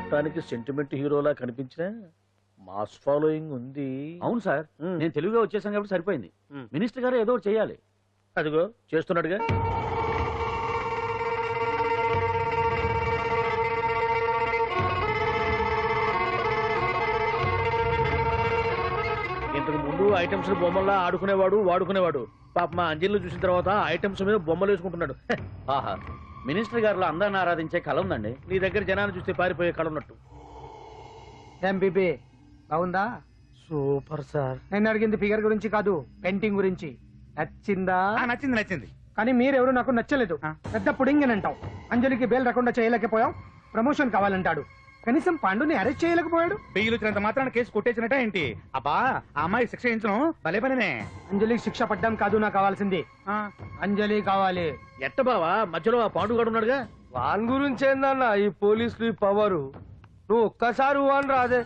చూడటానికి సెంటిమెంట్ హీరోలా కనిపించిన మాస్ ఫాలోయింగ్ ఉంది. అవును సార్, నేను తెలుగుగా వచ్చేసాను కాబట్టి సరిపోయింది. మినిస్టర్ గారు ఏదో ఒకటి చేయాలి. అదిగో చేస్తున్నాడుగా. ఇంతకు ముందు ఐటమ్స్ బొమ్మల్లా ఆడుకునేవాడు, వాడుకునేవాడు. పాప మా అంజలిలో చూసిన తర్వాత ఐటమ్స్ మీద బొమ్మలు వేసుకుంటున్నాడు. ఆహా, మినిస్టర్ గారిలో అందరిని ఆరాధించే కళ ఉందండి. నీ దగ్గర జనాన్ని చూస్తే పారిపోయే కళ ఉన్నట్టు. ఎంబీబీ బాగుందా? Super sir. నేను అడిగింది ఫిగర్ గురించి కాదు, పెయింటింగ్ గురించి. నచ్చిందా? నచ్చింది నచ్చింది. కానీ మీరెవరు నాకు నచ్చలేదు. పెద్ద పుడింగ్ అని అంటావు. అంజలికి బెయిల్ రాకుండా చేయలేకపోయావు. ప్రమోషన్ కావాలంటాడు. కనీసం పాండుని అరెస్ట్ చేయలేకపోయాడు. బెయిల్ వచ్చినంత మాత్రాన కేసు కొట్టేసినట్ట ఏంటి? అబ్బా, ఆ అమ్మాయి శిక్ష చేయించడం భలే పనినే. అంజలికి శిక్ష పడ్డం కాదు నాకు కావాల్సింది. అంజలి కావాలి. ఎట్ట బావా, మధ్యలో ఆ పాండుగాడు ఉన్నాడుగా. వాన్ గురించి ఏందన్నా ఈ పోలీసులు ఈ పవరు? నువ్వు ఒక్కసారి వాన్ రాదే.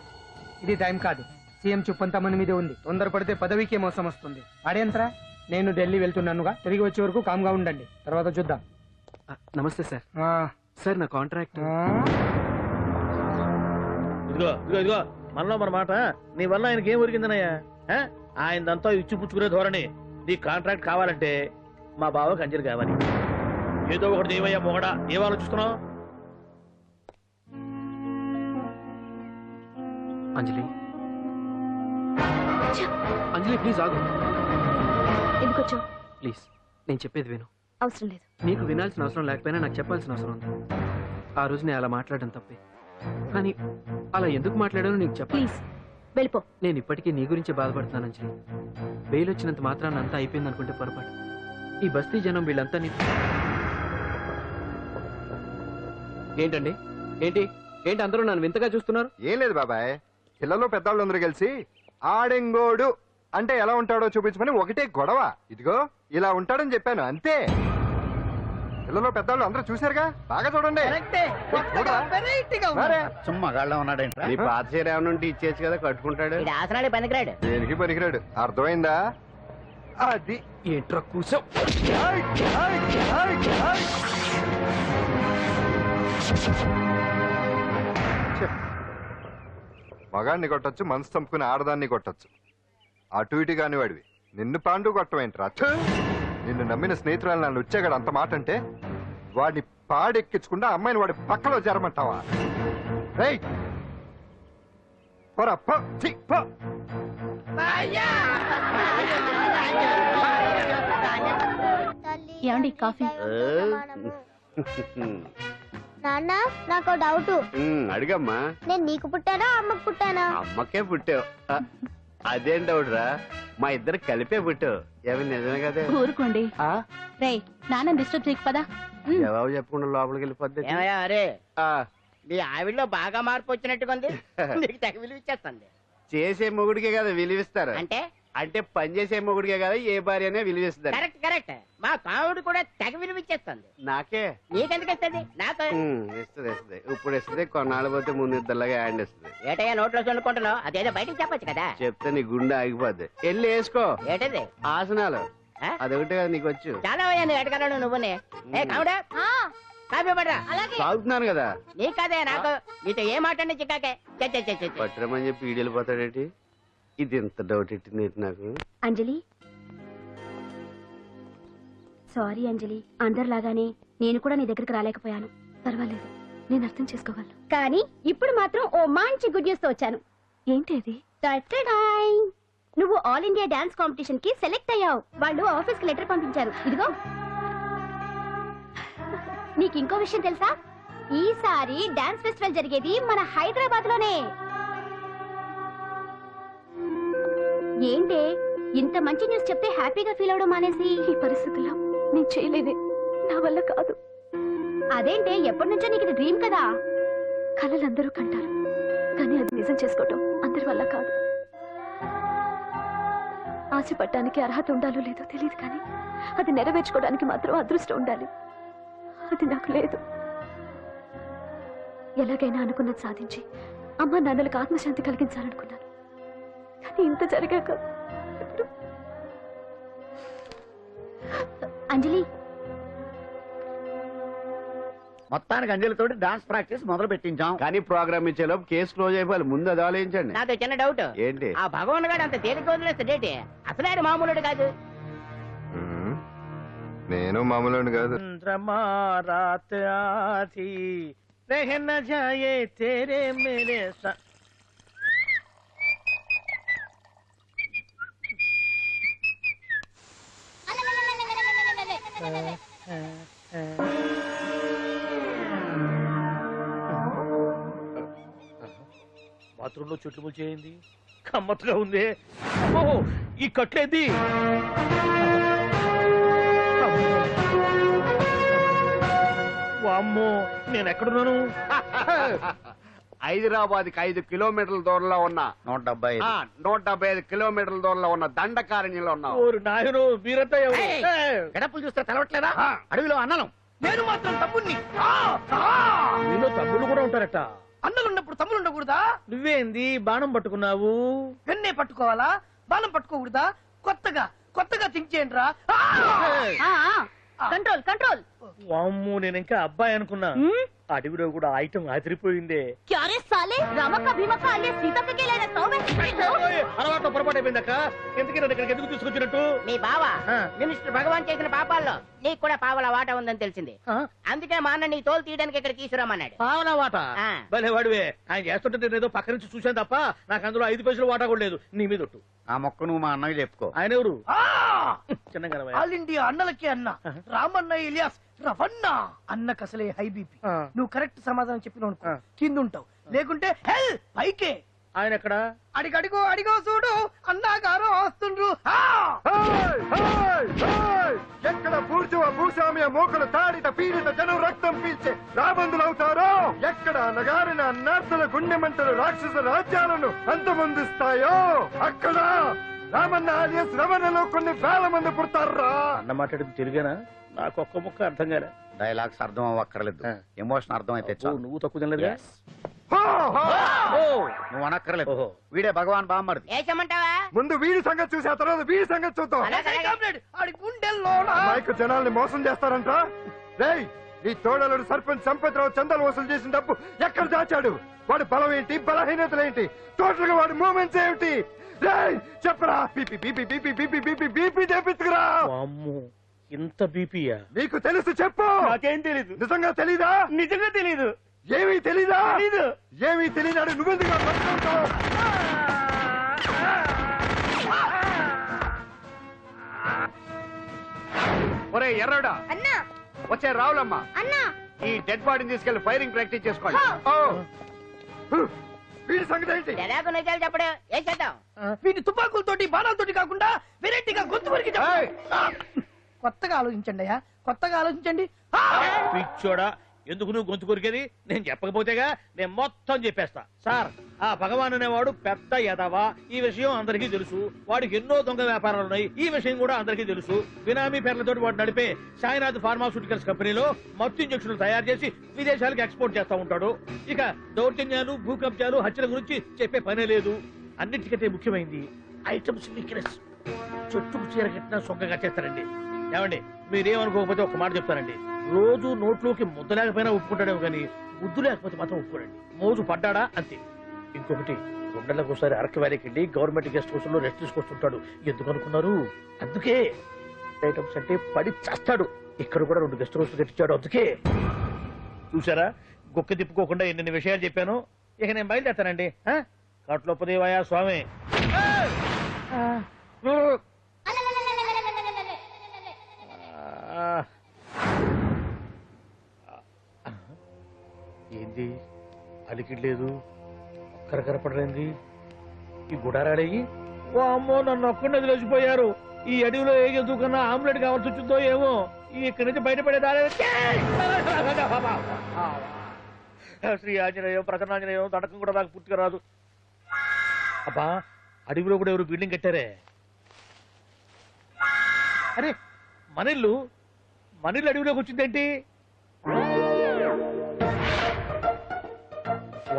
ఇది టైం కాదు. సీఎం చుప్పంతా మన మీదే ఉంది. తొందరపడితే పదవికే మోసం వస్తుంది. అడేంతరా, నేను ఢిల్లీ వెళ్తున్నానుగా. తిరిగి వచ్చే వరకు కామ్గా ఉండండి, తర్వాత చూద్దాం. నమస్తే సార్. సార్ నా కాంట్రాక్ట్. ఇదిగో ఇదిగో ఇదిగో, మనలో మన మాట. నీ వల్ల ఆయనకి ఏం ఒరిగిందనయ్యా? ఆయనదంతా ఇచ్చి పుచ్చుకునే ధోరణి. నీ కాంట్రాక్ట్ కావాలంటే మా బావకి అంజలి కావాలి. ఏదో ఒకటి దేవయ్యా మొగడా, ఏం ఆలోచిస్తున్నావు? అంజలి, అంజలి ప్లీజ్ ఆగు. ఎందుకొచ్చావు? ప్లీజ్ నేను చెప్పేది విను. అవసరం లేదు. నీకు వినాల్సిన అవసరం లేకపోయినా నాకు చెప్పాల్సిన అవసరం ఉంది. ఆ రోజు నేను అలా మాట్లాడడం తప్పే, కానీ అలా ఎందుకు మాట్లాడానో నీకు చెప్పాలి. ప్లీజ్ వెళ్ళిపో. నేను ఇప్పటికీ నీ గురించి బాధపడుతున్నాను అంజలి. బెయిల్ వచ్చినంత మాత్రాన్ని అంతా అయిపోయింది అనుకుంటే పొరపాటు. ఈ బస్తీ జనం వీళ్ళంతా ఏంటండి? ఏంటి ఏంటి అందరూ నన్ను వింతగా చూస్తున్నారు? ఏం లేదు బాబాయ్, పిల్లలు పెద్దవాళ్ళు అందరూ కలిసి ఆడెంగోడు అంటే ఎలా ఉంటాడో చూపించమని ఒకటే గొడవ. ఇదిగో ఇలా ఉంటాడని చెప్పాను అంతే. పిల్లలు పెద్దవాళ్ళు అందరూ చూశారుగా, బాగా చూడండి. మగాళ్ళ ఉన్నాడంట. నీ పాత చీర ఏమైనా ఉంటే ఇచ్చేసి కదా, కట్టుకుంటాడు. పనికిరాడు. దేనికి పనికిరాడు, అర్థమైందా? అది ఏంట్రా కూర్చో. మగాన్ని కొట్టచ్చు, మనసు చంపుకుని ఆడదాన్ని కొట్టచ్చు. అటు ఇటు కాని వాడివి నిన్ను పాండు కొట్టమేంట్రా? నిన్ను నమ్మిన స్నేహితురాలు నన్ను వచ్చాగాడు అంత మాట అంటే వాడిని పాడెక్కించకుండా అమ్మాయిని వాడి పక్కలో జరమంటావా? ఏమండి కాఫీ? నాన్న నాకు డౌట్. అడిగమ్మా. నేను నీకు పుట్టానా అమ్మకు పుట్టానా? అమ్మకే పుట్టావు. అదేం డౌట్ రా, మా ఇద్దరు కలిపే పుట్టావు. ఏమి నిజమే కదా? ఊరుకోండి. రేయ్, నాన్న డిస్టర్బ్ చేయకు పదా. జవాబు చెప్పకుండా లోపలికి వెళ్ళిపోద్ది. అరే, నీ ఆవిడలో బాగా మార్పు వచ్చినట్టుగా ఉంది. నీకు తెగ విలువ ఇచ్చేస్తుంది. చేసే మొగుడికే కదా విలువిస్తారు. అంటే అంటే పని చేసే మొగుడికే కదా ఏ భార్య అనే విలువిస్తారు. Correct correct. మా కావుడు కూడా తెగ విలువ ఇచ్చేస్తుంది. నాకే? నీకెందుకు ఇస్తుంది? నాకు ఇస్తుంది ఇస్తుంది. ఇప్పుడు ఇస్తుంది, కొన్నాళ్ళు పోతే ముందు ఇద్దరులాగా హ్యాండ్ ఇస్తుంది. ఏటయ్యా నోట్లో చల్లుకుంటున్నావు? అదేదో బయటికి చెప్పొచ్చు కదా. చెప్తే నీ గుండె ఆగిపోద్ది. వెళ్ళి వేసుకో. ఏటది? ఆసనాలు. అదొకటి కదా నీకు వచ్చు. చాలా అయ్యా నువ్వు ఎడగలను. నువ్వునే ఏ కావుడా కాఫీ పడరా. తాగుతున్నాను కదా. నీ కదే నాకు. నీతో ఏ మాట చిక్కాకే పట్టరమని చెప్పి ఈడు వెళ్ళిపోతాడేంటి? ఇది ఎంత డౌట్ ఎట్టింది నాకు. అంజలి, సారీ అంజలి. అందరిలాగానే నేను కూడా నీ దగ్గరికి రాలేకపోయాను. పర్వాలేదు, నేను అర్థం చేసుకోగలను. కానీ ఇప్పుడు మాత్రం ఓ మంచి గుడ్ న్యూస్ తో వచ్చాను. ఏంటి అది? నువ్వు ఆల్ ఇండియా డాన్స్ కాంపిటీషన్ కి సెలెక్ట్ అయ్యావు. వాళ్ళు ఆఫీస్ కి లెటర్ పంపించారు. ఇదిగో. నీకు ఇంకో విషయం తెలుసా? ఈసారి డాన్స్ ఫెస్టివల్ జరిగేది మన హైదరాబాద్ లోనే. ఏంటే ఇంత మంచి న్యూస్ చెప్తే హ్యాపీగా ఫీల్ అవడం మానేసి? ఈ పరిస్థితుల్లో నేను చేయలేదే, నా వల్ల కాదు. అదేంటే, ఎప్పటి నుంచో నీకు ఇది డ్రీమ్ కదా? కళలు అందరూ కంటారు, కానీ అది నిజం చేసుకోవటం అందరి వల్ల కాదు. ఆశపడటానికి అర్హత ఉండాలో లేదో తెలియదు, కానీ అది నెరవేర్చుకోవడానికి మాత్రం అదృష్టం ఉండాలి. అది నాకు లేదు. ఎలాగైనా అనుకున్నది సాధించి అమ్మ నాన్నలకు ఆత్మశాంతి కలిగించాలనుకున్నాను. కానీ ఇంత జరిగాక అంజలి, మొత్తానికి అంజలితోటి డాన్స్ ప్రాక్టీస్ మొదలు పెట్టించాం. కానీ ప్రోగ్రామ్ ఇచ్చేలోపు కేసు క్లోజ్ అయిపోవాలి. ముందు అది ఆలోచించండి. నాతో చిన్న డౌట్. ఏంటి? ఆ భగవాన్ గారు అంత తేలిక వదిలేస్తాడేటి? అసలు ఆయన మామూలుడు కాదు. నేను మామూలు కాదు. चंद्रमा रात आधी रह न जाए तेरे मेरे साथ. బాత్రూమ్ లో చెట్లు ముల్చేయింది. గమ్మత్తుగా ఉంది. ఓహో, ఈ కట్లేది. వామ్మో, నేను ఎక్కడున్నాను? హైదరాబాద్ కి 5 కిలోమీటర్ల దూరంలో ఉన్న 175 కిలోమీటర్ల దూరంలో ఉన్న దండకారణ్యంలో ఉన్నావు. ఓరు నాయను, మీరంతా ఎవరు? గడపలు చూస్తే తెలవట్లేదా? అడవిలో అన్నలం. నేను మాత్రం తమ్ముణ్ణి. మీలో తమ్ముళ్ళు కూడా ఉంటారట. అన్నలున్నప్పుడు తమ్ముడు ఉండకూడదా? నువ్వేంది బాణం పట్టుకున్నావు? వెన్నే పట్టుకోవాలా? బాణం పట్టుకోకూడదా? కొత్తగా థింక్ చేయండి రా. Control control. వామ్మో, నేను ఇంకా అబ్బాయి అనుకున్నా. అడవిలో కూడా ఐటమ్ ఆదిరిపోయిందే. క్యారే సాలే, రామక్క భీమక్క అల్లే సీతక్కకి లేదా సౌమే. అలవాటు పొరపాటు అయిపోయిందక్క. ఎందుకు నన్ను ఇక్కడికి ఎందుకు తీసుకొచ్చినట్టు? మీ బావ మినిస్టర్ భగవాన్ చేసిన పాపాల్లో నీకు కూడా పావల వాటా ఉందని తెలిసింది. అందుకే మా అన్న నీ తోలు తీయడానికి ఇక్కడ తీసుకురామన్నాడు. పావలా వాటా? భలే వాడివే. ఆయన చేస్తుంటే నేను ఏదో పక్క నుంచి చూశాను తప్ప నాకు అందులో 5 పైసలు వాటా కూడా లేదు. నీ మీద ఒట్టు. ఆ మొక్క నువ్వు మా అన్నకి చెప్పుకో. ఆయన ఎవరు? చిన్నగా ఆల్ ఇండియా అన్నలకి అన్న రామన్న ఇలియాస్ రవన్న. అన్నకు అసలే హై బీపీ. నువ్వు కరెక్ట్ సమాధానం చెప్పిన కింద ఉంటావు, లేకుంటే హెల్ పైకే. ఆయన ఎక్కడ? అడిగో చూడు, అన్నగారు వస్తుండ్రు. ఎక్కడ పూర్చువ భూస్వామ్య మోకలు తాడిత పీడిత జనం రక్తం పీల్చే రాబందులవుతారో, ఎక్కడ నగారిన నర్సుల గుండె మంటలు రాక్షస రాజ్యాలను అంతమొందిస్తాయో, అక్కడ రామన్న ఆలియస్ రమణలో కొన్ని వేల మంది పుడతారా. అన్న మాట్లాడింది తిరిగానా? నాకు ఒక్క ముక్క అర్థం కాలే. డైలాగ్స్ అర్థం అవ్వక్కర్లేదు, ఎమోషన్ అర్థం అయితే చాలు. నువ్వు తక్కువ తినలేదా? నువ్వు అనక్కర్లేదు. వీడే భగవాన్ బామ్మర్ది. ఏమంటావా? ముందు వీడి సంగతి చూసి ఆ తర్వాత వీడి సంగతి చూద్దాం. మైకు జనాల్ని మోసం చేస్తారంట. రేయ్, నీ తోడలుడు సర్పంచ్ సంపత్రావు చందాలు వసూలు చేసిన డబ్బు ఎక్కడ దాచాడు? వాడి బలం ఏంటి, బలహీనతలేంటి, టోటల్ గా వాడి మూమెంట్స్ ఏమిటి? రేయ్ చెప్పరా. BP BP BP BP BP BP చేపించుకురా. ఇంత బీపీయా? నీకు తెలుసు చెప్పు. నాకేం తెలీదు. నిజంగా తెలీదా? నిజంగా తెలీదు. ఏమీ తెలీదా? ఏమీ తెలియనాడు నువ్వెందుకు పట్టుకుంటావు? ఒరే ఎర్రడా, అన్నా వచ్చే రావులమ్మా, అన్నా ఈ డెడ్ బాడీని తీసుకెళ్లి ఫైరింగ్ ప్రాక్టీస్ చేసుకోండి. వీడి సంగతి ఏంటి? ఎలాగో నిజాలు చెప్పడు. ఏం చేద్దాం? వీటి తుపాకులతోటి బాణాలతోటి కాకుండా వెరైటీగా గొంతు వరకు కొత్తగా ఆలోచించండి అయ్యా, కొత్తగా ఆలోచించండి. పిచ్చోడా, ఎందుకు నువ్వు గొంతు కొరికేది? నేను చెప్పకపోతేగా నేను మొత్తం చెప్పేస్తా. సార్, ఆ భగవాన్ అనేవాడు పెద్ద యదవా. ఈ విషయం అందరికీ తెలుసు. వాడికి ఎన్నో దొంగ వ్యాపారాలు ఉన్నాయి. ఈ విషయం కూడా అందరికీ తెలుసు. బినామీ పేర్లతోటి వాడు నడిపే సాయినాథ్ ఫార్మాస్యూటికల్స్ కంపెనీలో మత్తు ఇంజక్షన్లు తయారు చేసి విదేశాలకు ఎక్స్పోర్ట్ చేస్తా ఉంటాడు. ఇక దౌర్జన్యాలు, భూకబ్జాలు, హత్యల గురించి చెప్పే పనే లేదు. అన్నిటికంటే ముఖ్యమైనది ఐటమ్స్ వీక్నెస్. చెట్టుకు చీర కట్టినా సొంగగా చేస్తారండి. ఏమండి, మీరేమనుకోకపోతే ఒక మాట చెప్తానండి. రోజు నోట్లోకి ముద్ద లేకపోయినా ఒప్పుకుంటాడేమో కానీ ముద్దు లేకపోతే మాత్రం ఒప్పుకోడండి. మోజు పడ్డాడా అంతే. ఇంకొకటి, 2 నెలలకు ఒకసారి అరకు వ్యాలీకి వెళ్ళి గవర్నమెంట్ గెస్ట్ హౌస్ లో రెస్ట్ తీసుకొస్తుంటాడు. ఎందుకు అనుకున్నారు? అందుకే. ఐటమ్స్ అంటే పడి చేస్తాడు. ఇక్కడ కూడా 2 గెస్ట్ హౌస్ కట్టించాడు. అందుకే. చూసారా, గుక్క తిప్పుకోకుండా ఎన్ని విషయాలు చెప్పాను. ఇక నేను బయలుదేరుతానండి. కట్లోపదేవయ్యా స్వామి. ఏంది అలికిడ్లేదు, కరకరపడలేంది ఈ గుడారాడయ్యి? ఓ అమ్మో, నన్ను ఒక్కడే వదిలేసిపోయారు. ఈ అడవిలో ఏ జంతువుకన్నా ఆమ్లెట్ కావాల్సి వచ్చిందో ఏమో. ఇక్కడి నుంచి బయటపడేదారే. శ్రీ ఆంజనేయం, ప్రసన్నాంజనేయం, తడకం కూడా నాకు పూర్తిగా రాదు. అబ్బా, అడవిలో కూడా ఎవరు బిల్డింగ్ కట్టారే? అరే, మనిల్లు అడవిలోకి వచ్చిందేంటి?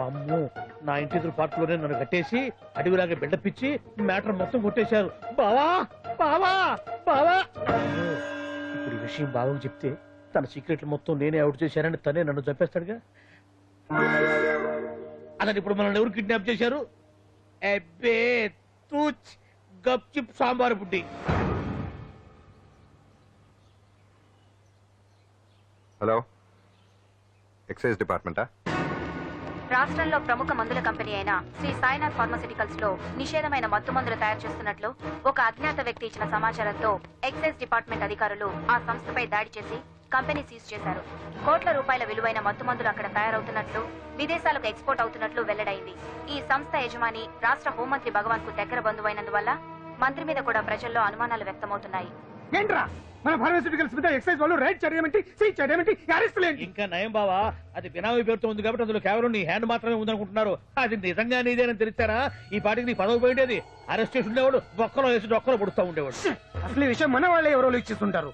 అమ్మో, నా ఇంటి ఎదురు పార్కులోనే నన్ను కట్టేసి అడవిలాగా బిల్డపిచ్చి మ్యాటర్ మొత్తం కొట్టేశారు. బావా బావా బావా. ఇప్పుడు ఈ విషయం బావకు చెప్తే తన సీక్రెట్లు మొత్తం నేనే అవుట్ చేశానని తనే నన్ను చంపేస్తాడుగా. అతను ఇప్పుడు మనల్ని ఎవరు కిడ్నాప్ చేశారు? అబ్బే తూచ్ గప్ చిప్ సాంబార్ బుడ్డి. హలో, ఎక్సైజ్ డిపార్ట్మెంటా? రాష్ట్రంలో ప్రముఖ మందుల కంపెనీ అయిన శ్రీ సాయినాథ్ ఫార్మాసిటికల్స్ లో నిషేధమైన మత్తు మందులు తయారు చేస్తున్నట్లు ఒక అజ్ఞాత వ్యక్తి ఇచ్చిన సమాచారంతో ఎక్సైజ్ డిపార్ట్మెంట్ అధికారులు ఆ సంస్థపై దాడి చేసి కంపెనీ సీజ్ చేశారు. కోట్ల రూపాయల విలువైన మత్తు మందులు అక్కడ తయారవుతున్నట్లు, విదేశాలకు ఎక్స్పోర్ట్ అవుతున్నట్లు వెల్లడైంది. ఈ సంస్థ యజమాని రాష్ట్ర హోంమంత్రి భగవాన్ కు దగ్గర బంధువైనందువల్ల మంత్రి మీద కూడా ప్రజల్లో అనుమానాలు వ్యక్తమవుతున్నాయి. ఏంట్రా మన ఫార్మాసిటికల్స్ మీద ఎక్సైజ్ వాళ్ళు రైడ్ చేయడమేంటి, సీజ్ చేయడమేంటి, అరెస్ట్ లేంటి? ఇంకా నయం బావా, అది బినామీ పేరుతో ఉంది కాబట్టి అందులో కేవలం నీ హ్యాండ్ మాత్రమే ఉందనుకుంటున్నారు. అది నిజంగా నీదేనని తెలిసారా ఈ పాటికి నీ పదవి పోయిండేది. అరెస్ట్ చేసి ఉండేవాడు, బొక్కలో వేసి డొక్కలో పుడుతూ ఉండేవాడు. అసలు ఈ విషయం మన వాళ్ళే ఎవరో ఇచ్చేస్తుంటారు.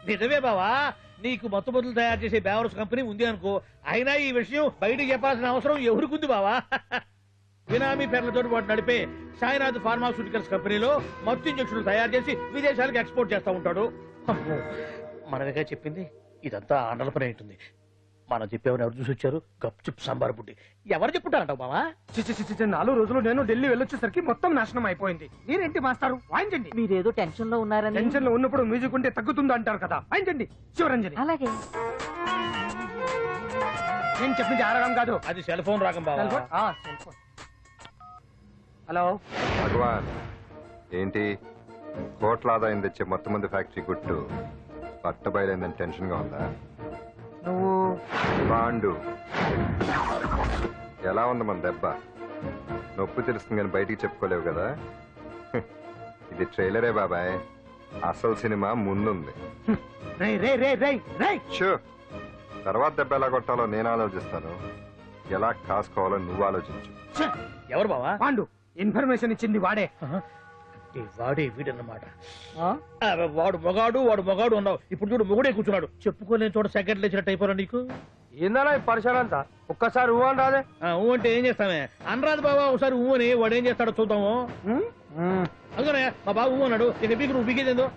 నిజమే బావా, నీకు మత్తు మందులు తయారు చేసే బేవర్స్ కంపెనీ ఉంది అనుకో, అయినా ఈ విషయం బయటికి చెప్పాల్సిన అవసరం ఎవరికుంది బావా? బినామీ పేర్లతో వాడు నడిపే సాయినాథ్ ఫార్మాస్యూటికల్స్ కంపెనీలో మత్తు ఇంజక్షన్లు తయారు చేసి విదేశాలకు ఎక్స్పోర్ట్ చేస్తా ఉంటాడు. అమ్మో, మనమేగా చెప్పింది, ఇదంతా ఆండల పని ఉంటుంది. మనం చెప్పేవని ఎవరు చూసి వచ్చారు? గప్చుప్ సాంబార్ బుడ్డి. ఎవరు చెప్పుంటారంటావు బావా? 4 రోజులు నేను ఢిల్లీ వెళ్ళొచ్చేసరికి మొత్తం నాశనం అయిపోయింది. మీరేంటి మాస్టారు, వాయించండి. మీరేదో టెన్షన్ లో ఉన్నారని. టెన్షన్ లో ఉన్నప్పుడు మ్యూజిక్ ఉంటే తగ్గుతుంది అంటారు కదా, వాయించండి శివరంజని. అలాగే. నేను చెప్పింది ఆరడం కాదు, అది సెల్ ఫోన్ రాగం బావా. Cell phone. హలో భగవాన్, ఏంటి కోట్ల ఆదాయం తెచ్చే మొత్తం మంది ఫ్యాక్టరీ గుట్టు పట్ట బయలైందని టెన్షన్ గా ఉందా? నువ్వు పాండు, ఎలా ఉంది మన దెబ్బ? నొప్పి తెలుస్తుంది కానీ బయటికి చెప్పుకోలేవు కదా. ఇది ట్రైలరే బాబాయ్, అసలు సినిమా ముందుంది. రే రే రే రే రే షూ, తర్వాత దెబ్బ ఎలా కొట్టాలో నేను ఆలోచిస్తాను, ఎలా కాసుకోవాలో నువ్వు ఆలోచించు. ఎవరు బావా? పాండు, ఇన్ఫర్మేషన్ ఇచ్చింది వాడే. అంటే వాడే వీడన్నమాట. వాడు మొగాడు అన్నావు, ఇప్పుడు చూడు మొగుడే కూర్చున్నాడు. చెప్పుకోలేని చోట సెకండ్ లేచినట్టు అయిపోరా నీకు. ఏందన్నా పరిసరంతా ఒక్కసారి ఊ అని రాదే. ఊ అంటే ఏం చేస్తామే? అనరాదు బాబా, ఒకసారి ఊ అని వాడు ఏం చేస్తాడో చూద్దాము. అందుకనే మా బాబు ఊ అన్నాడు, ఇక నువ్వు బిగేదేందో